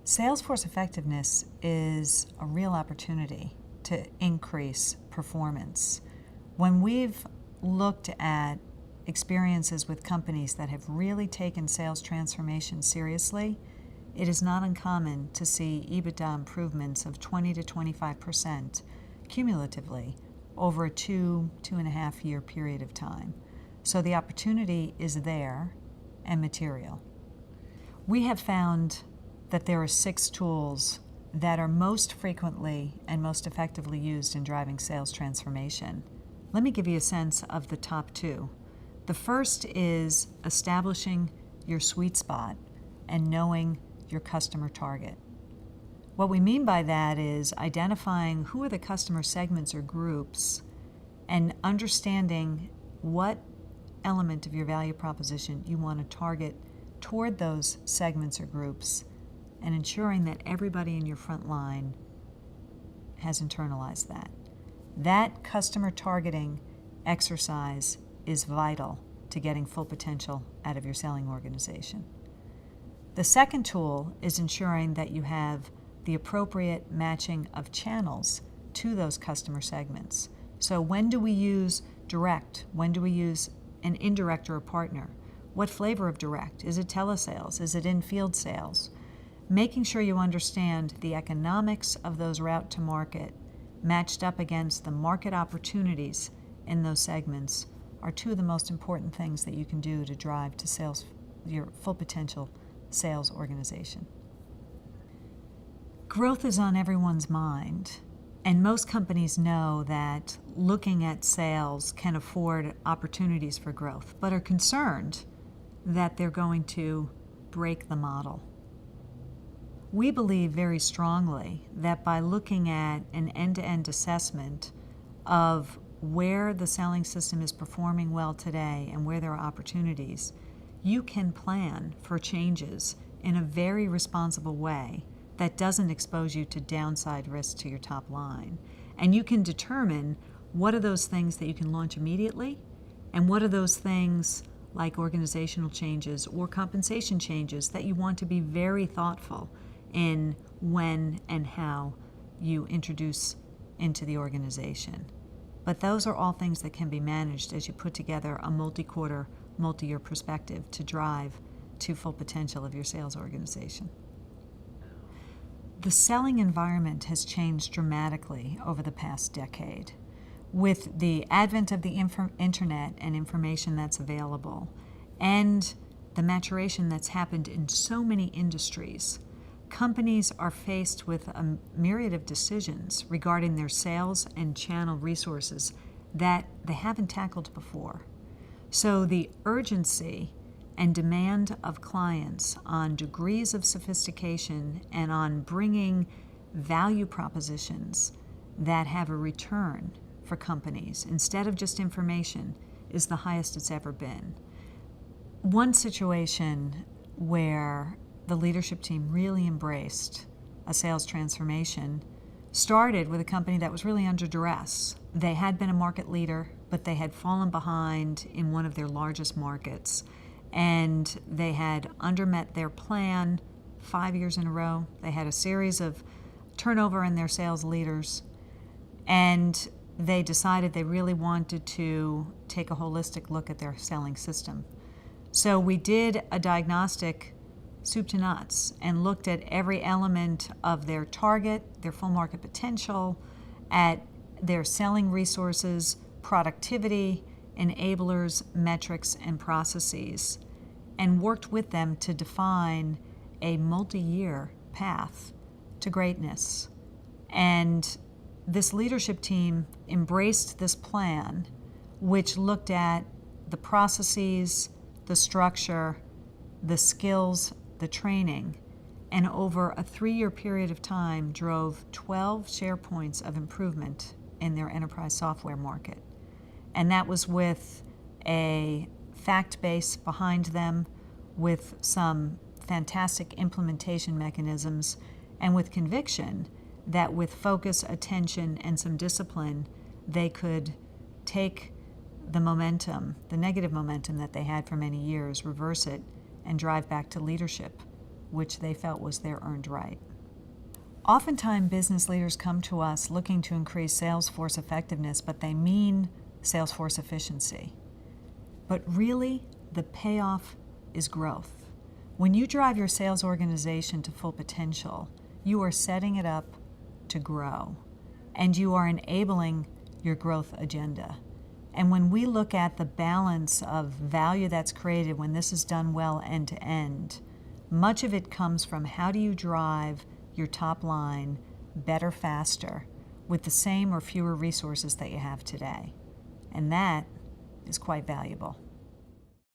Salesforce effectiveness is a real opportunity to increase performance. When we've looked at experiences with companies that have really taken sales transformation seriously, it is not uncommon to see EBITDA improvements of 20 to 25% cumulatively over a 2.5 year period of time. So the opportunity is there and material. We have found that there are 6 tools that are most frequently and most effectively used in driving sales transformation. Let me give you a sense of the top 2. The first is establishing your sweet spot and knowing your customer target. What we mean by that is identifying who are the customer segments or groups and understanding what element of your value proposition you want to target toward those segments or groups, and ensuring that everybody in your front line has internalized that. That customer targeting exercise is vital to getting full potential out of your selling organization. The second tool is ensuring that you have the appropriate matching of channels to those customer segments. So when do we use direct? When do we use an indirect or a partner? What flavor of direct? Is it telesales? Is it in-field sales? Making sure you understand the economics of those route to market matched up against the market opportunities in those segments are 2 of the most important things that you can do to drive to sales, your full potential sales organization. Growth is on everyone's mind, and most companies know that looking at sales can afford opportunities for growth, but are concerned that they're going to break the model. We believe very strongly that by looking at an end-to-end assessment of where the selling system is performing well today and where there are opportunities, you can plan for changes in a very responsible way that doesn't expose you to downside risk to your top line. And you can determine what are those things that you can launch immediately, and what are those things like organizational changes or compensation changes that you want to be very thoughtful in when and how you introduce into the organization. But those are all things that can be managed as you put together a multi-quarter, multi-year perspective to drive to full potential of your sales organization. The selling environment has changed dramatically over the past decade. With the advent of the internet and information that's available, and the maturation that's happened in so many industries, companies are faced with a myriad of decisions regarding their sales and channel resources that they haven't tackled before. So the urgency and demand of clients on degrees of sophistication and on bringing value propositions that have a return for companies instead of just information is the highest it's ever been. One situation where the leadership team really embraced a sales transformation started with a company that was really under duress. They had been a market leader, but they had fallen behind in one of their largest markets, and they had undermet their plan 5 years in a row. They had a series of turnover in their sales leaders, and they decided they really wanted to take a holistic look at their selling system. So we did a diagnostic soup to nuts and looked at every element of their target, their full market potential, at their selling resources, productivity, enablers, metrics, and processes, and worked with them to define a multi-year path to greatness. And this leadership team embraced this plan, which looked at the processes, the structure, the skills, the training, and over a 3-year period of time drove 12 share points of improvement in their enterprise software market. And that was with a fact base behind them, with some fantastic implementation mechanisms, and with conviction that with focus, attention, and some discipline, they could take the momentum, the negative momentum that they had for many years, reverse it, and drive back to leadership which they felt was their earned right. Oftentimes, business leaders come to us looking to increase sales force effectiveness, but they mean sales force efficiency. But really, the payoff is growth. When you drive your sales organization to full potential, you are setting it up to grow, and you are enabling your growth agenda. And when we look at the balance of value that's created when this is done well end to end, much of it comes from how do you drive your top line better, faster, with the same or fewer resources that you have today. And that is quite valuable.